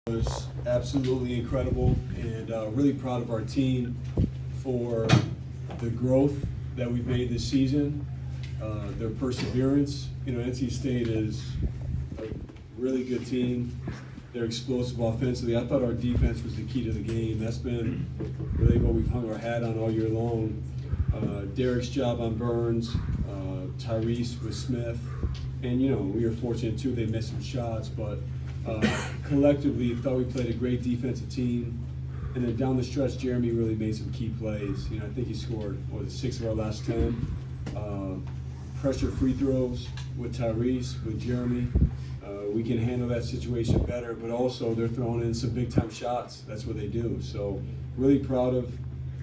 Was absolutely incredible, and really proud of our team for the growth that we've made this season, their perseverance. NC State is a really good team. They're explosive offensively. I thought our defense was the key to the game. That's been really what we've hung our hat on all year long. Derek's job on Burns, Tyrese with Smith, and we were fortunate too. They missed some shots, but collectively, thought we played a great defensive team. And then down the stretch, Jeremy really made some key plays. I think he scored 6 of our last 10. Pressure free throws with Tyrese, with Jeremy. We can handle that situation better, but also they're throwing in some big time shots. That's what they do. So really proud of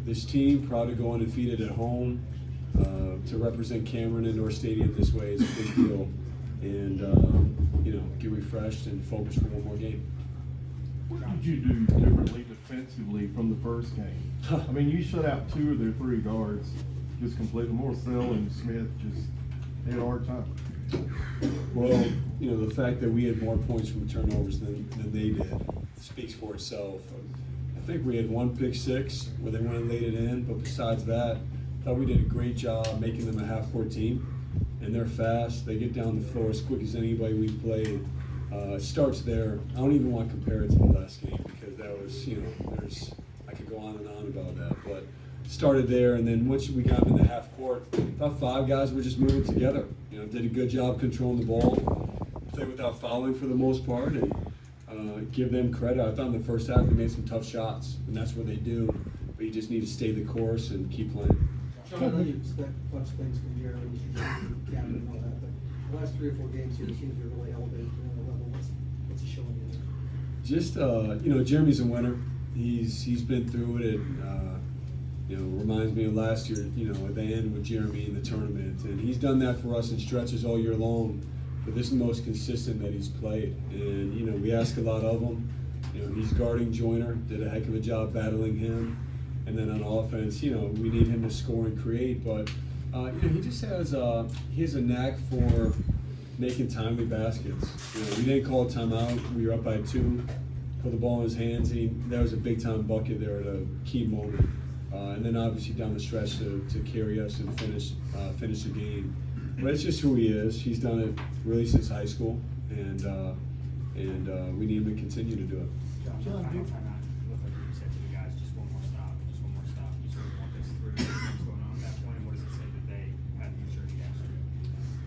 this team, proud to go undefeated at home. To represent Cameron Indoor Stadium this way is a big deal. And get refreshed and focus for one more game. What did you do differently defensively from the first game? I mean, you shut out 2 of their 3 guards just completely. Morcell and Smith they had a hard time. Well, the fact that we had more points from turnovers than they did speaks for itself. I think we had 1 pick 6 where they went and laid it in, but besides that, I thought we did a great job making them a half-court team. And they're fast. They get down the floor as quick as anybody we've played. It starts there. I don't even want to compare it to the last game because that was, I could go on and on about that. But it started there, and then once we got them in the half court, about 5 guys were just moving together. Did a good job controlling the ball, played without fouling for the most part, and give them credit. I thought in the first half we made some tough shots, and that's what they do. But you just need to stay the course and keep playing. Jon, I know you expect a bunch of things from Jeremy, captain and all that, but the last 3 or 4 games here, it seems to really elevated to another level. What's he showing you? Just Jeremy's a winner. He's been through it. Reminds me of last year. At the end with Jeremy in the tournament, and he's done that for us in stretches all year long. But this is the most consistent that he's played, and we ask a lot of him. He's guarding Joyner, did a heck of a job battling him. And then on offense, we need him to score and create. But he just has a knack for making timely baskets. We didn't call a timeout. We were up by 2. Put the ball in his hands. That was a big time bucket there at a key moment. And then obviously down the stretch to carry us and finish the game. But it's just who he is. He's done it really since high school, and we need him to continue to do it. Jon,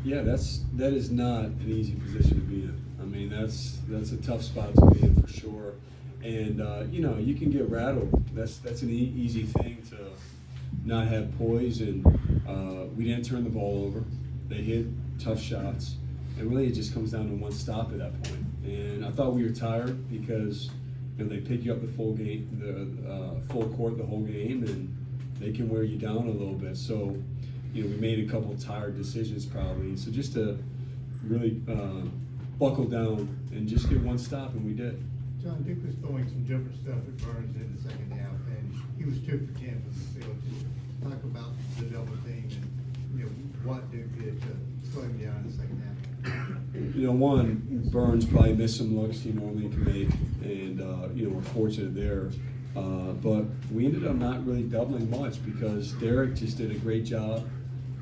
Yeah, that is not an easy position to be in. I mean, that's a tough spot to be in for sure. And you can get rattled. That's an easy thing to not have poise. And we didn't turn the ball over. They hit tough shots, and really it just comes down to one stop at that point. And I thought we were tired because they pick you up the full game, the full court the whole game, and they can wear you down a little bit. So. We made a couple tired decisions probably. So just to really buckle down and just get one stop, and we did. Jon, Duke was throwing some different stuff at Burns in the second half, and he was 2 for 10 from the field. Just talk about the double team and what Duke did to slow him down in the second half. One, Burns probably missed some looks he normally can make, and we're fortunate there. But we ended up not really doubling much because Derek just did a great job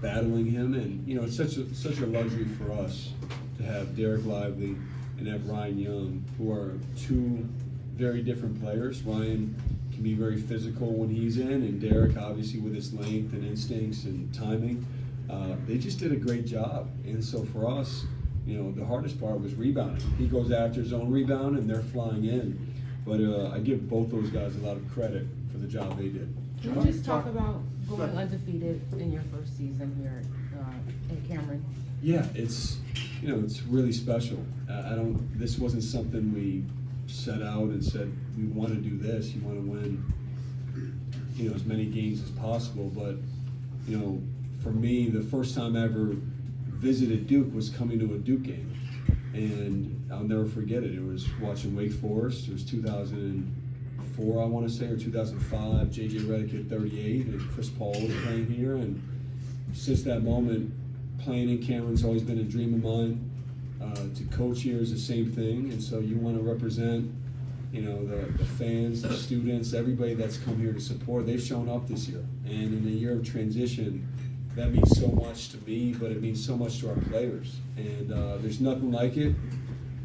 battling him, and it's such a luxury for us to have Derek Lively and have Ryan Young, who are 2 very different players. Ryan can be very physical when he's in, and Derek obviously with his length and instincts and timing. They just did a great job, and so for us, the hardest part was rebounding. He goes after his own rebound, and they're flying in. But I give both those guys a lot of credit for the job they did. Can you just talk about going undefeated in your first season here at Cameron? Yeah, it's really special. This wasn't something we set out and said we want to do this. You want to win, as many games as possible. But for me, the first time I ever visited Duke was coming to a Duke game. And I'll never forget it. It was watching Wake Forest. It was 2004, I want to say, or 2005. J.J. Redick hit 38, and Chris Paul was playing here. And since that moment, playing in Cameron's always been a dream of mine. To coach here is the same thing. And so you want to represent, you know, the fans, the students, everybody that's come here to support, they've shown up this year. And in a year of transition, that means so much to me, but it means so much to our players. And there's nothing like it.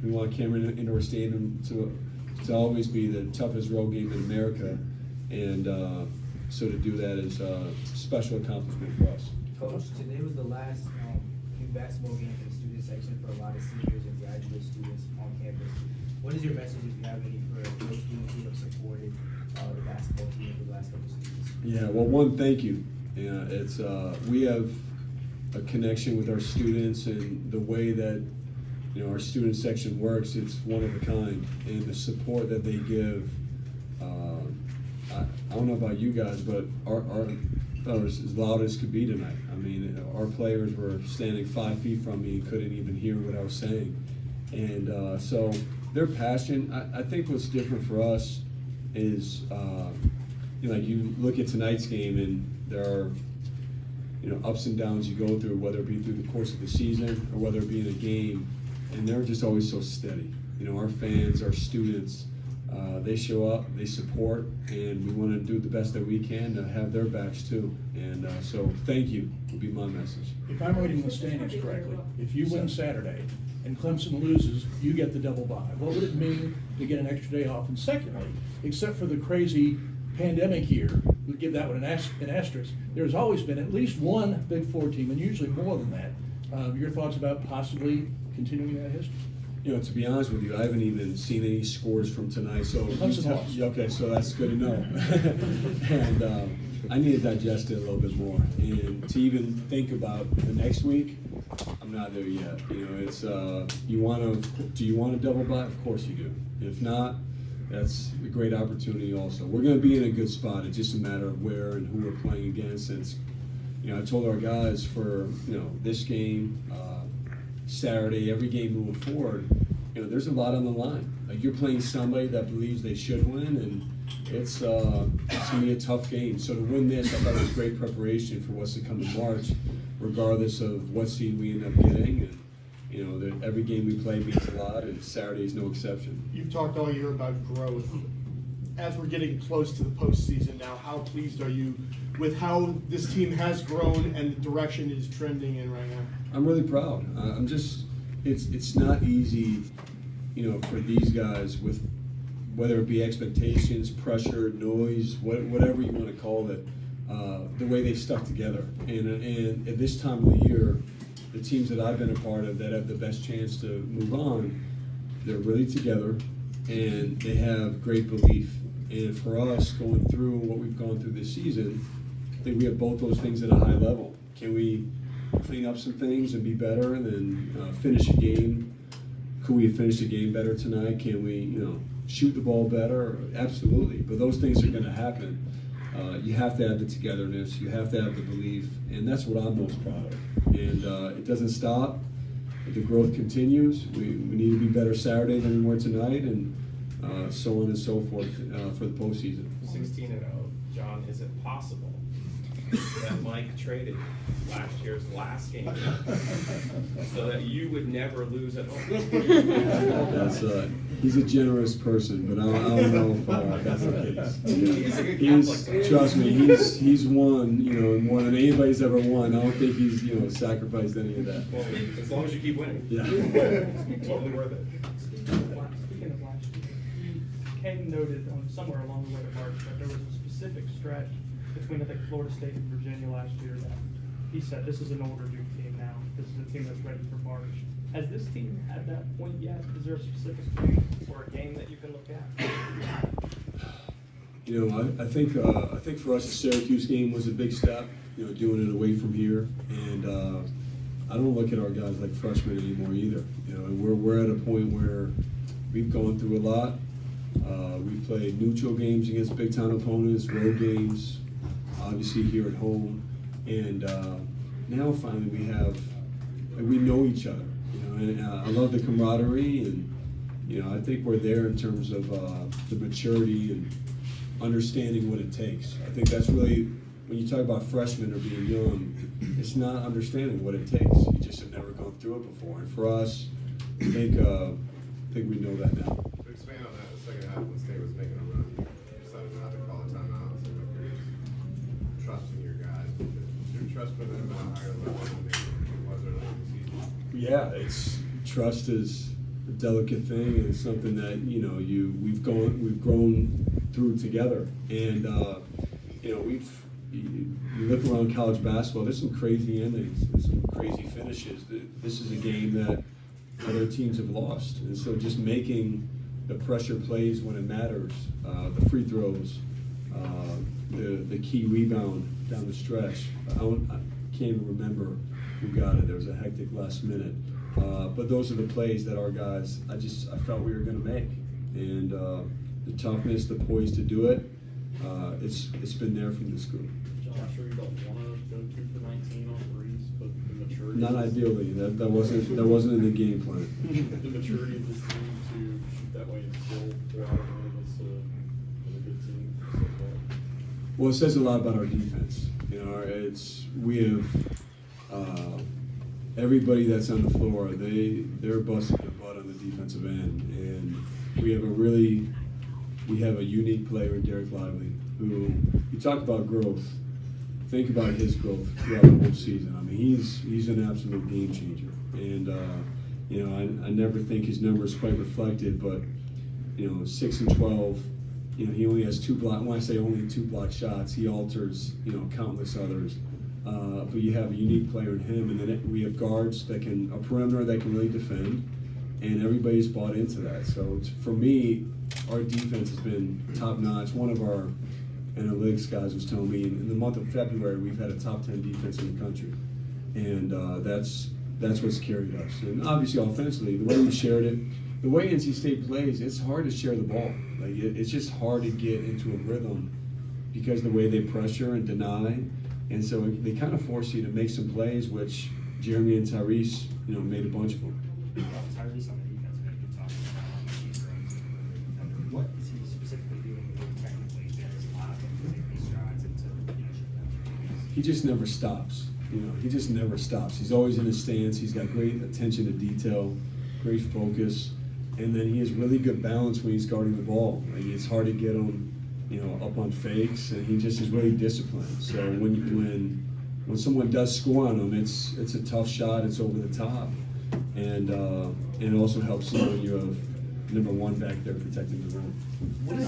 We want Cameron Indoor Stadium to always be the toughest road game in America. And so to do that is a special accomplishment for us. Coach, today was the last youth basketball game for the student section for a lot of seniors and graduate students on campus. What is your message, if you have any, for those students who have supported the basketball team for the last couple of seasons? Yeah, well, one, thank you. Yeah, it's we have a connection with our students, and the way that, you know, our student section works, it's one of a kind, and the support that they give. I don't know about you guys, but our was as loud as could be tonight. I mean, our players were standing 5 feet from me and couldn't even hear what I was saying. And so their passion, I think what's different for us is, you know, like you look at tonight's game and there are, you know, ups and downs you go through, whether it be through the course of the season or whether it be in a game, and they're just always so steady. You know, our fans, our students, they show up, they support, and we want to do the best that we can to have their backs too. And so thank you would be my message. If I'm reading the standings correctly, if you win Saturday and Clemson loses, you get the double bye. What would it mean to get an extra day off? And secondly, except for the crazy pandemic year, we give that one an asterisk, there's always been at least one Big Four team, and usually more than that. Your thoughts about possibly continuing that history? You know, to be honest with you, I haven't even seen any scores from tonight, so Clemson lost. okay, so that's good to know. And I need to digest it a little bit more, and to even think about the next week, I'm not there yet. You know, it's do you want a double bye? Of course you do. If not, that's a great opportunity also. We're going to be in a good spot. It's just a matter of where and who we're playing against. It's, you know, I told our guys for, you know, this game, Saturday, every game moving forward, you know, there's a lot on the line. Like, you're playing somebody that believes they should win, and it's going to be a tough game. So to win this, I thought it was great preparation for what's to come in March, regardless of what seed we end up getting. And, you know, that every game we play means a lot, and Saturday is no exception. You've talked all year about growth. As we're getting close to the postseason now, how pleased are you with how this team has grown and the direction it is trending in right now? I'm really proud. I'm just, it's not easy, you know, for these guys with, whether it be expectations, pressure, noise, whatever you want to call it, the way they stuck together. And at this time of the year, the teams that I've been a part of that have the best chance to move on, they're really together and they have great belief. And for us, going through what we've gone through this season, I think we have both those things at a high level. Can we clean up some things and be better and then finish a game? Could we finish a game better tonight? Can we, you know, shoot the ball better? Absolutely. But those things are going to happen. You have to have the togetherness. You have to have the belief. And that's what I'm most proud of. And it doesn't stop. The growth continues. We need to be better Saturday than we were tonight, and so on and so forth for the postseason. 16-0, John, is it possible that Mike traded last year's last game so that you would never lose at home? That's he's a generous person, but I don't know if that's the case. He's a good Catholic. Trust me, he's won, you know, more than anybody's ever won. I don't think he's, you know, sacrificed any of that. Well, as long as you keep winning. Yeah. Totally worth it. Speaking of last year, Ken noted somewhere along the way to March that there was a specific stretch between, I think, Florida State and Virginia last year that he said, this is an older Duke team now. This is a team that's ready for March. Has this team had that point yet? Is there a specific point or a game that you can look at? You know, I think for us, the Syracuse game was a big step. You know, doing it away from here, and I don't look at our guys like freshmen anymore either. You know, and we're at a point where we've gone through a lot. We've played neutral games against big time opponents, road games, obviously here at home, and now finally we know each other. You know, and I love the camaraderie, and you know, I think we're there in terms of the maturity and understanding what it takes. I think that's really, when you talk about freshmen or being young, it's not understanding what it takes. You just have never gone through it before. And for us, I think we know that now. To expand on that, the second half was Yeah, trust is a delicate thing, and it's something that, you know, we've grown through together. And, you know, you look around college basketball, there's some crazy endings, there's some crazy finishes. This is a game that other teams have lost. And so just making the pressure plays when it matters, the free throws, the key rebound down the stretch. I can't even remember who got it. There was a hectic last minute. But those are the plays that our guys, I felt we were going to make. And the toughness, the poise to do it, it's been there from this group. John, I'm sure you don't want to go 2 for 19 on threes, but the maturity. Not ideally. That wasn't in the game plan. The maturity of this team to shoot that way and still go out and win against a good team. So far. Well, it says a lot about our defense. You know, we have everybody that's on the floor. They're busting their butt on the defensive end, and we have a unique player in Derek Lively, who, you talk about growth. Think about his growth throughout the whole season. I mean, he's an absolute game changer, and you know, I never think his numbers quite reflected, but you know, 6 and 12. You know, he only has 2 block. When I say only 2 block shots, he alters, you know, countless others. But you have a unique player in him, and then we have guards that a perimeter that can really defend, and everybody's bought into that. So for me, our defense has been top notch. One of our analytics guys was telling me in the month of February we've had a top 10 defense in the country, and that's what's carried us. And obviously offensively, the way we shared it, the way NC State plays, it's hard to share the ball. Like it's just hard to get into a rhythm because of the way they pressure and deny, and so they kind of force you to make some plays, which Jeremy and Tyrese, you know, made a bunch of them. Tyrese on the defense, maybe you talk about what is he specifically doing technically that is allowing him to make these strides and to finish it? He just never stops. You know, he just never stops. He's always in his stance. He's got great attention to detail, great focus, and then he has really good balance when he's guarding the ball. Like, it's hard to get him, you know, up on fakes, and he just is really disciplined. So when someone does score on him, it's a tough shot. It's over the top, and it also helps when you have number 1 back there protecting the rim.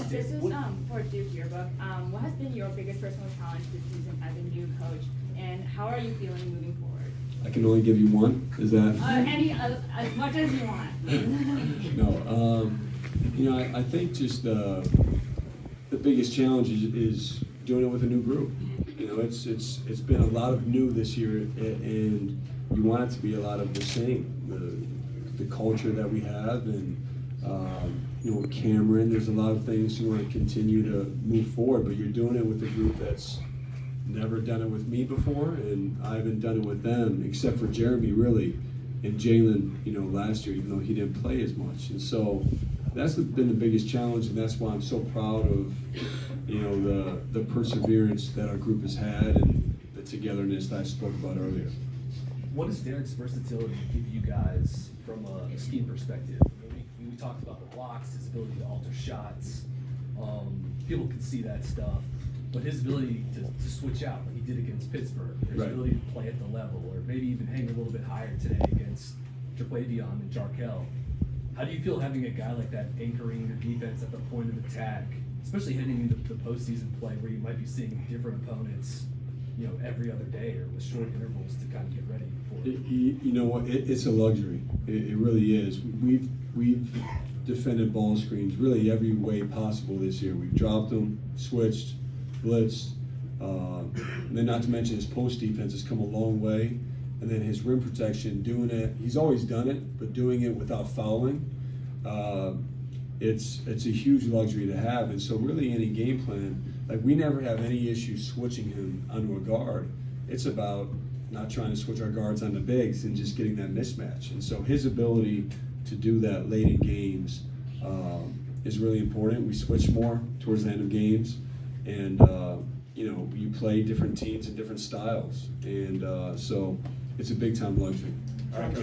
This is for Duke Yearbook. What has been your biggest personal challenge this season as a new coach, and how are you feeling moving forward? I can only give you one. Is that? As much as you want. No. You know, I think just the biggest challenge is doing it with a new group. You know, it's been a lot of new this year, and you want it to be a lot of the same. The culture that we have, and you know, with Cameron, there's a lot of things you want to continue to move forward, but you're doing it with a group that's never done it with me before, and I haven't done it with them, except for Jeremy, really, and Jalen, you know, last year, even though he didn't play as much. And so that's been the biggest challenge, and that's why I'm so proud of, you know, the perseverance that our group has had and the togetherness that I spoke about earlier. What does Derek's versatility give you guys from a scheme perspective? I mean, we talked about the blocks, his ability to alter shots. People can see that stuff. But his ability to switch out, like he did against Pittsburgh, his Right. ability to play at the level, or maybe even hang a little bit higher today against Jaquavion and Jarkel. How do you feel having a guy like that anchoring your defense at the point of attack, especially heading into the postseason play where you might be seeing different opponents, you know, every other day or with short intervals to kind of get ready for it? You know what? It's a luxury. It really is. We've defended ball screens really every way possible this year. We've dropped them, switched, blitzed, and then not to mention his post defense has come a long way, and then his rim protection, doing it, he's always done it, but doing it without fouling, it's a huge luxury to have. And so really any game plan, like we never have any issue switching him onto a guard. It's about not trying to switch our guards onto bigs and just getting that mismatch. And so his ability to do that late in games is really important. We switch more towards the end of games. And, you know, you play different teams and different styles. And so it's a big time luxury. All right,